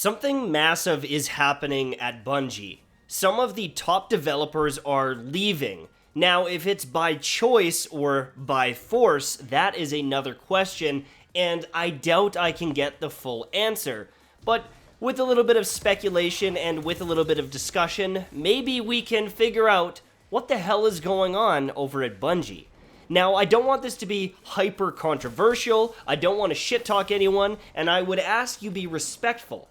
Something massive is happening at Bungie. Some of the top developers are leaving. Now, if it's by choice or by force, that is another question, and I doubt I can get the full answer. But with a little bit of speculation and with a little bit of discussion, maybe we can figure out what the hell is going on over at Bungie. Now, I don't want this to be hyper controversial, I don't want to shit talk anyone, and I would ask you be respectful.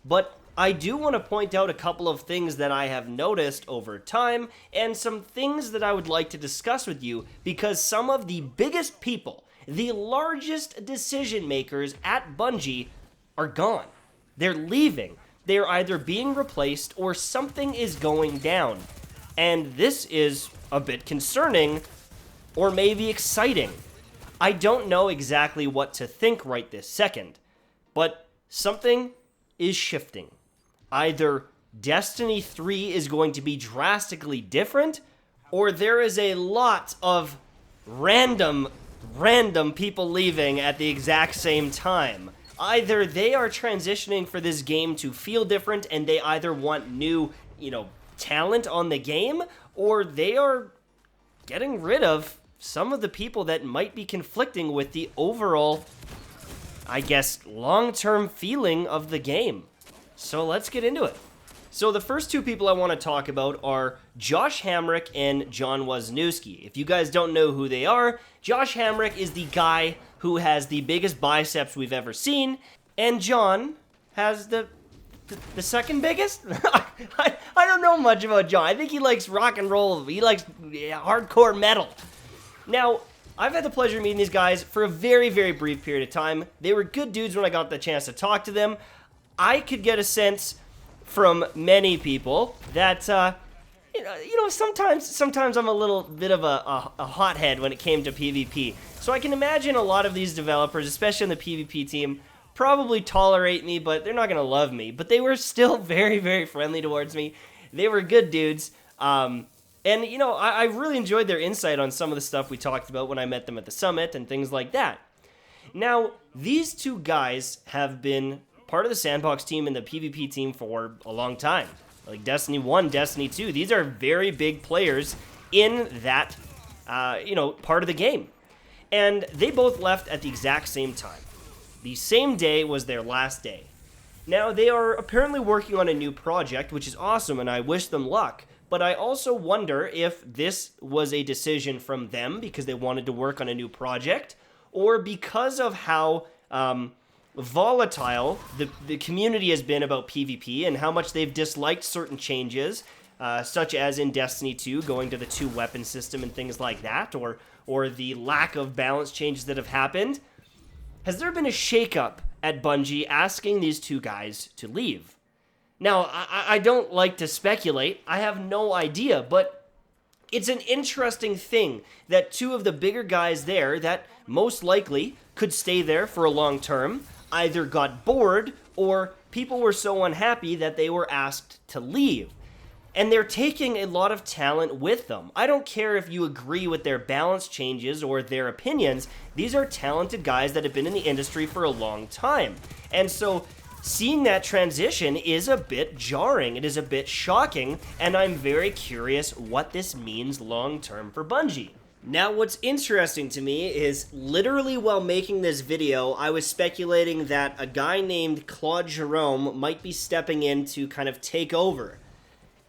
But I do want to point out a couple of things that I have noticed over time, and some things that I would like to discuss with you, because some of the biggest people, the largest decision makers at Bungie, are gone. They're leaving. They're either being replaced or something is going down. And this is a bit concerning, or maybe exciting. I don't know exactly what to think right this second, but something is shifting. Either Destiny 3 is going to be drastically different, or there is a lot of random people leaving at the exact same time. Either they are transitioning for this game to feel different and they either want new, talent on the game, or they are getting rid of some of the people that might be conflicting with the overall, long-term feeling of the game. So let's get into it. So the first two people I want to talk about are Josh Hamrick and John Wisniewski. If you guys don't know who they are, Josh Hamrick is the guy who has the biggest biceps we've ever seen, and John has the second biggest? I don't know much about John. I think he likes rock and roll. He likes hardcore metal. Now, I've had the pleasure of meeting these guys for a very, very brief period of time. They were good dudes when I got the chance to talk to them. I could get a sense from many people that, sometimes I'm a little bit of a hothead when it came to PvP. So I can imagine a lot of these developers, especially on the PvP team, probably tolerate me, but they're not going to love me. But they were still very, very friendly towards me. They were good dudes. I really enjoyed their insight on some of the stuff we talked about when I met them at the summit and things like that. Now, these two guys have been part of the SandBox team and the PvP team for a long time. Like Destiny 1, Destiny 2, these are very big players in that, part of the game. And they both left at the exact same time. The same day was their last day. Now, they are apparently working on a new project, which is awesome, and I wish them luck. But I also wonder if this was a decision from them because they wanted to work on a new project, or because of how volatile the community has been about PvP and how much they've disliked certain changes, such as in Destiny 2, going to the 2-weapon system and things like that, or the lack of balance changes that have happened. Has there been a shakeup at Bungie asking these two guys to leave? Now, I don't like to speculate. I have no idea, but it's an interesting thing that two of the bigger guys there that most likely could stay there for a long term either got bored or people were so unhappy that they were asked to leave. And they're taking a lot of talent with them. I don't care if you agree with their balance changes or their opinions. These are talented guys that have been in the industry for a long time. And so seeing that transition is a bit jarring. It is a bit shocking. And I'm very curious what this means long term for Bungie. Now, what's interesting to me is literally while making this video, I was speculating that a guy named Claude Jerome might be stepping in to kind of take over.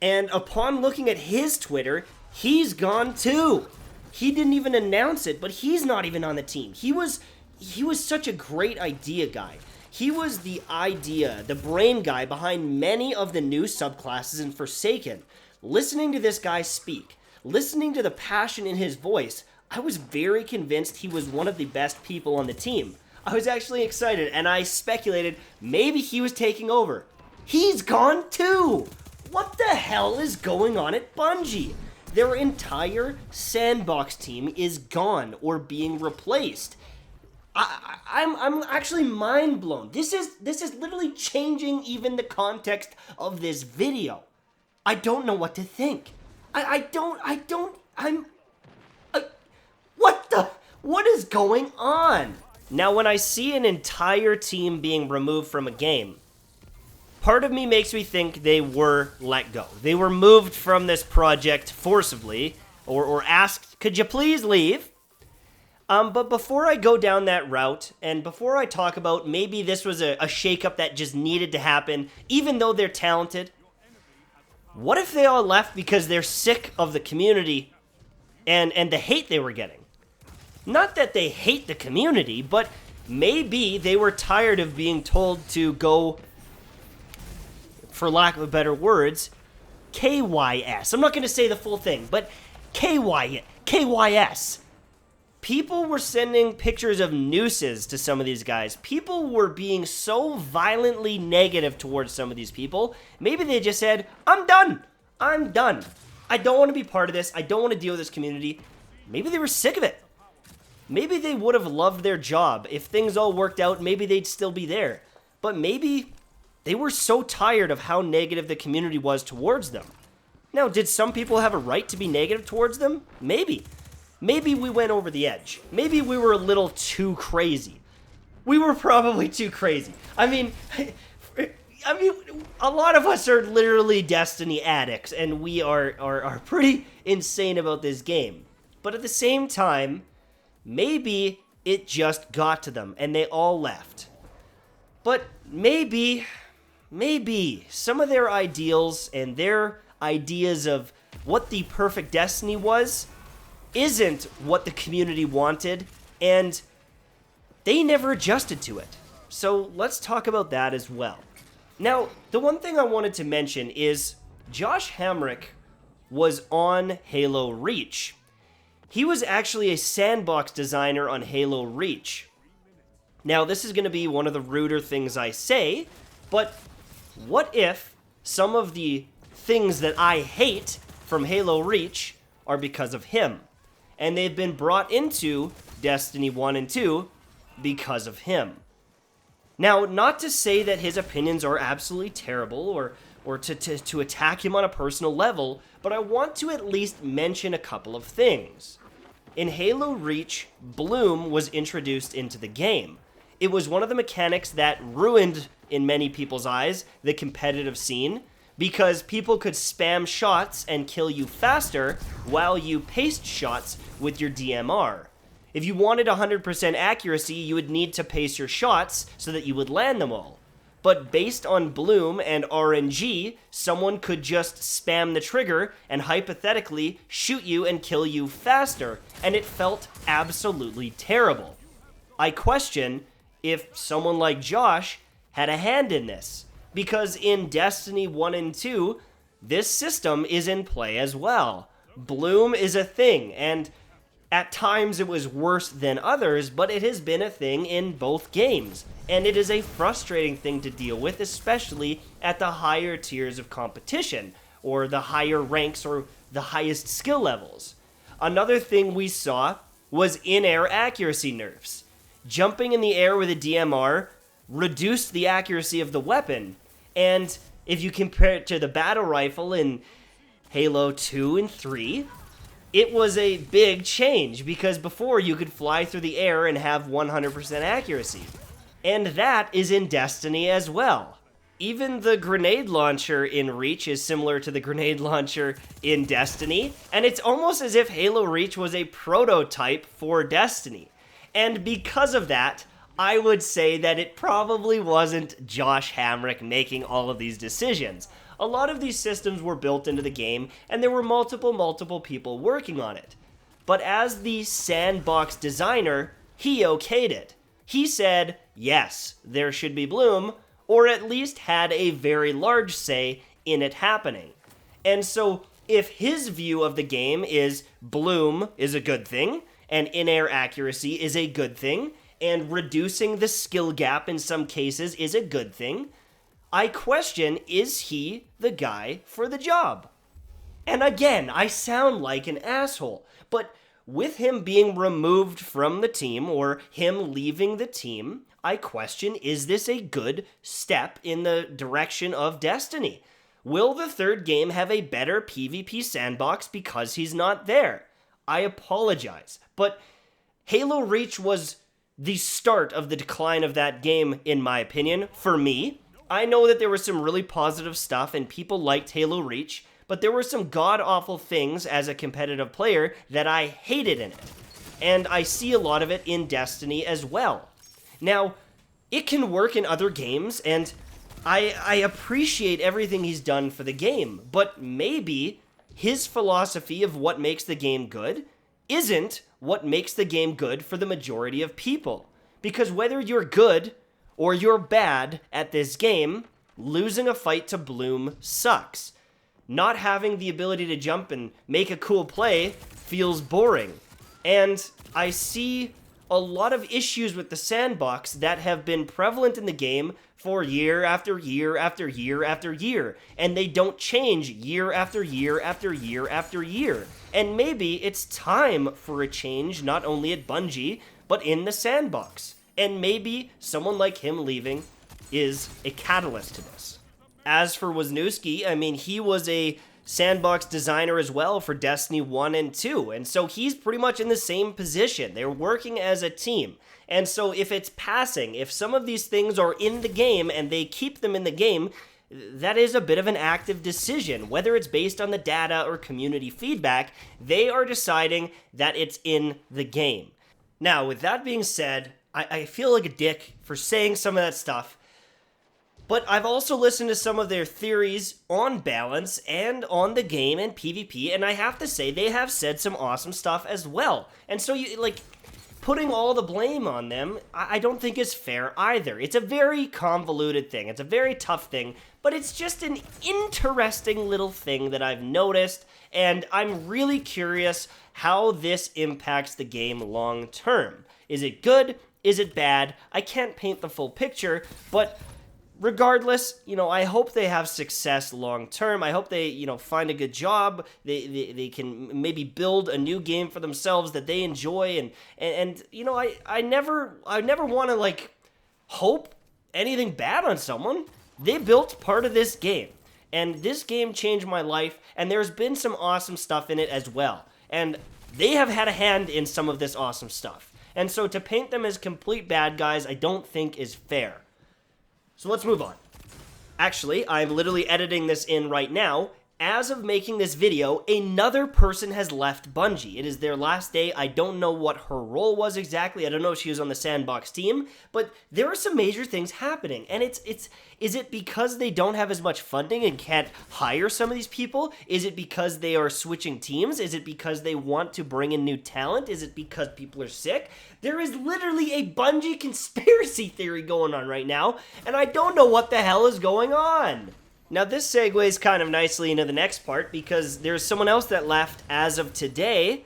And upon looking at his Twitter, he's gone too. He didn't even announce it, but he's not even on the team. He was such a great idea guy. He was the brain guy behind many of the new subclasses in Forsaken. Listening to this guy speak, listening to the passion in his voice, I was very convinced he was one of the best people on the team. I was actually excited, and I speculated maybe he was taking over. He's gone too! What the hell is going on at Bungie? Their entire SandBox team is gone or being replaced. I'm actually mind blown. This is literally changing even the context of this video. I don't know what to think. What is going on? Now, when I see an entire team being removed from a game, part of me makes me think they were let go. They were moved from this project forcibly, or asked, could you please leave? But before I go down that route, and before I talk about maybe this was a shakeup that just needed to happen, even though they're talented, what if they all left because they're sick of the community and the hate they were getting? Not that they hate the community, but maybe they were tired of being told to go, for lack of better words, KYS. I'm not going to say the full thing, but KYS. People were sending pictures of nooses to some of these guys. People were being so violently negative towards some of these people. Maybe they just said, I'm done. I'm done. I don't want to be part of this. I don't want to deal with this community. Maybe they were sick of it. Maybe they would have loved their job. If things all worked out, maybe they'd still be there. But maybe they were so tired of how negative the community was towards them. Now, did some people have a right to be negative towards them? Maybe. Maybe we went over the edge. Maybe we were a little too crazy. We were probably too crazy. I mean, a lot of us are literally Destiny addicts, and we are pretty insane about this game. But at the same time, maybe it just got to them, and they all left. But maybe some of their ideals and their ideas of what the perfect Destiny was isn't what the community wanted, and they never adjusted to it. So let's talk about that as well. Now, the one thing I wanted to mention is Josh Hamrick was on Halo Reach. He was actually a SandBox designer on Halo Reach. Now, this is going to be one of the ruder things I say, but what if some of the things that I hate from Halo Reach are because of him? And they've been brought into Destiny 1 and 2 because of him. Now, not to say that his opinions are absolutely terrible or to attack him on a personal level, but I want to at least mention a couple of things. In Halo Reach, Bloom was introduced into the game. It was one of the mechanics that ruined, in many people's eyes, the competitive scene, because people could spam shots and kill you faster while you paced shots with your DMR. If you wanted 100% accuracy, you would need to pace your shots so that you would land them all. But based on Bloom and RNG, someone could just spam the trigger and hypothetically shoot you and kill you faster, and it felt absolutely terrible. I question if someone like Josh had a hand in this, because in Destiny 1 and 2, this system is in play as well. Bloom is a thing, and at times it was worse than others, but it has been a thing in both games. And it is a frustrating thing to deal with, especially at the higher tiers of competition, or the higher ranks, or the highest skill levels. Another thing we saw was in-air accuracy nerfs. Jumping in the air with a DMR reduced the accuracy of the weapon, and if you compare it to the battle rifle in Halo 2 and 3, it was a big change, because before you could fly through the air and have 100% accuracy. And that is in Destiny as well. Even the grenade launcher in Reach is similar to the grenade launcher in Destiny, and it's almost as if Halo Reach was a prototype for Destiny. And because of that, I would say that it probably wasn't Josh Hamrick making all of these decisions. A lot of these systems were built into the game, and there were multiple people working on it. But as the SandBox designer, he okayed it. He said, yes, there should be Bloom, or at least had a very large say in it happening. And so, if his view of the game is Bloom is a good thing, and in-air accuracy is a good thing, and reducing the skill gap in some cases is a good thing, I question, is he the guy for the job? And again, I sound like an asshole, but with him being removed from the team, or him leaving the team, I question, is this a good step in the direction of Destiny? Will the third game have a better PvP sandbox because he's not there? I apologize, but Halo Reach was the start of the decline of that game, in my opinion, for me. I know that there was some really positive stuff and people liked Halo Reach, but there were some god-awful things as a competitive player that I hated in it. And I see a lot of it in Destiny as well. Now, it can work in other games, and I appreciate everything he's done for the game, but maybe his philosophy of what makes the game good isn't what makes the game good for the majority of people. Because whether you're good or you're bad at this game, losing a fight to Bloom sucks. Not having the ability to jump and make a cool play feels boring. And I see a lot of issues with the SandBox that have been prevalent in the game for year after year after year after year, and they don't change year after year after year after year. And maybe it's time for a change, not only at Bungie, but in the SandBox. And maybe someone like him leaving is a catalyst to this. As for Wisniewski, I mean, he was a SandBox designer as well for Destiny 1 and 2, and so he's pretty much in the same position. They're working as a team. And so if it's passing, if some of these things are in the game and they keep them in the game, that is a bit of an active decision. Whether it's based on the data or community feedback, they are deciding that it's in the game. Now, with that being said, I feel like a dick for saying some of that stuff, but I've also listened to some of their theories on balance and on the game and PvP, and I have to say they have said some awesome stuff as well. And so putting all the blame on them, I don't think is fair either. It's a very convoluted thing. It's a very tough thing, but it's just an interesting little thing that I've noticed, and I'm really curious how this impacts the game long term. Is it good? Is it bad? I can't paint the full picture, but regardless, I hope they have success long term. I hope they, find a good job. They can maybe build a new game for themselves that they enjoy. And I never want to hope anything bad on someone. They built part of this game, and this game changed my life. And there's been some awesome stuff in it as well. And they have had a hand in some of this awesome stuff. And so to paint them as complete bad guys, I don't think is fair. So let's move on. Actually, I'm literally editing this in right now. As of making this video, another person has left Bungie. It is their last day. I don't know what her role was exactly. I don't know if she was on the SandBox team, but there are some major things happening. And is it because they don't have as much funding and can't hire some of these people? Is it because they are switching teams? Is it because they want to bring in new talent? Is it because people are sick? There is literally a Bungie conspiracy theory going on right now, and I don't know what the hell is going on. Now, this segues kind of nicely into the next part, because there's someone else that left as of today,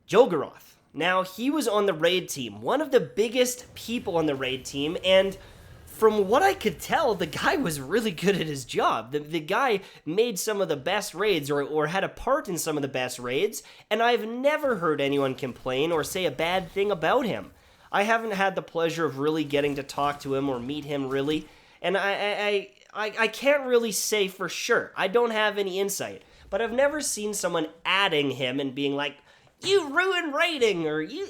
Jolgaroth. Now, he was on the raid team, one of the biggest people on the raid team, and from what I could tell, the guy was really good at his job. The guy made some of the best raids, or had a part in some of the best raids, and I've never heard anyone complain or say a bad thing about him. I haven't had the pleasure of really getting to talk to him or meet him, really, and I can't really say for sure. I don't have any insight. But I've never seen someone adding him and being like, you ruined raiding, or you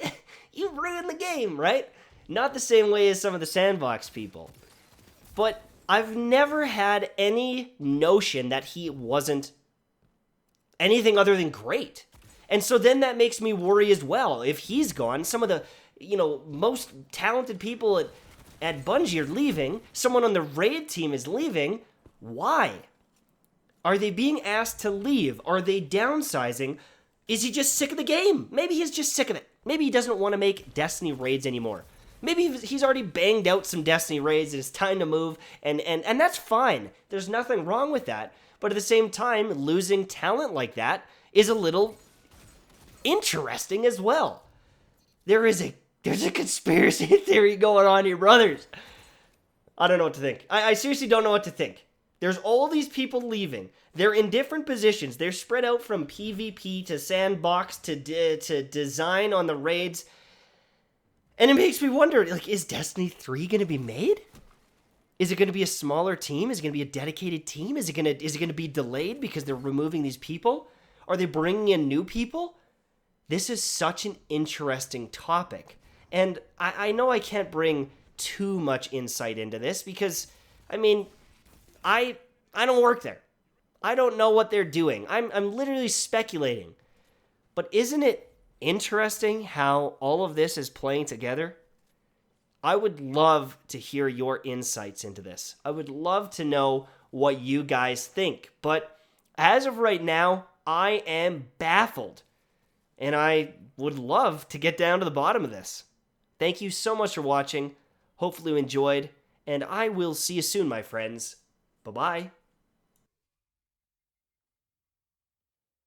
ruined the game, right? Not the same way as some of the SandBox people. But I've never had any notion that he wasn't anything other than great. And so then that makes me worry as well. If he's gone, some of the, most talented people at Bungie are leaving, someone on the raid team is leaving. Why? Are they being asked to leave? Are they downsizing? Is he just sick of the game? Maybe he's just sick of it. Maybe he doesn't want to make Destiny raids anymore. Maybe he's already banged out some Destiny raids and it's time to move, and that's fine. There's nothing wrong with that. But at the same time, losing talent like that is a little interesting as well. There's a conspiracy theory going on here, brothers. I don't know what to think. I seriously don't know what to think. There's all these people leaving. They're in different positions. They're spread out from PvP to SandBox to design on the raids. And it makes me wonder, is Destiny 3 going to be made? Is it going to be a smaller team? Is it going to be a dedicated team? Is it going to be delayed because they're removing these people? Are they bringing in new people? This is such an interesting topic. And I know I can't bring too much insight into this because I mean, I don't work there. I don't know what they're doing. I'm literally speculating. But isn't it interesting how all of this is playing together? I would love to hear your insights into this. I would love to know what you guys think. But as of right now, I am baffled. And I would love to get down to the bottom of this. Thank you so much for watching. Hopefully you enjoyed. And I will see you soon, my friends. Bye-bye.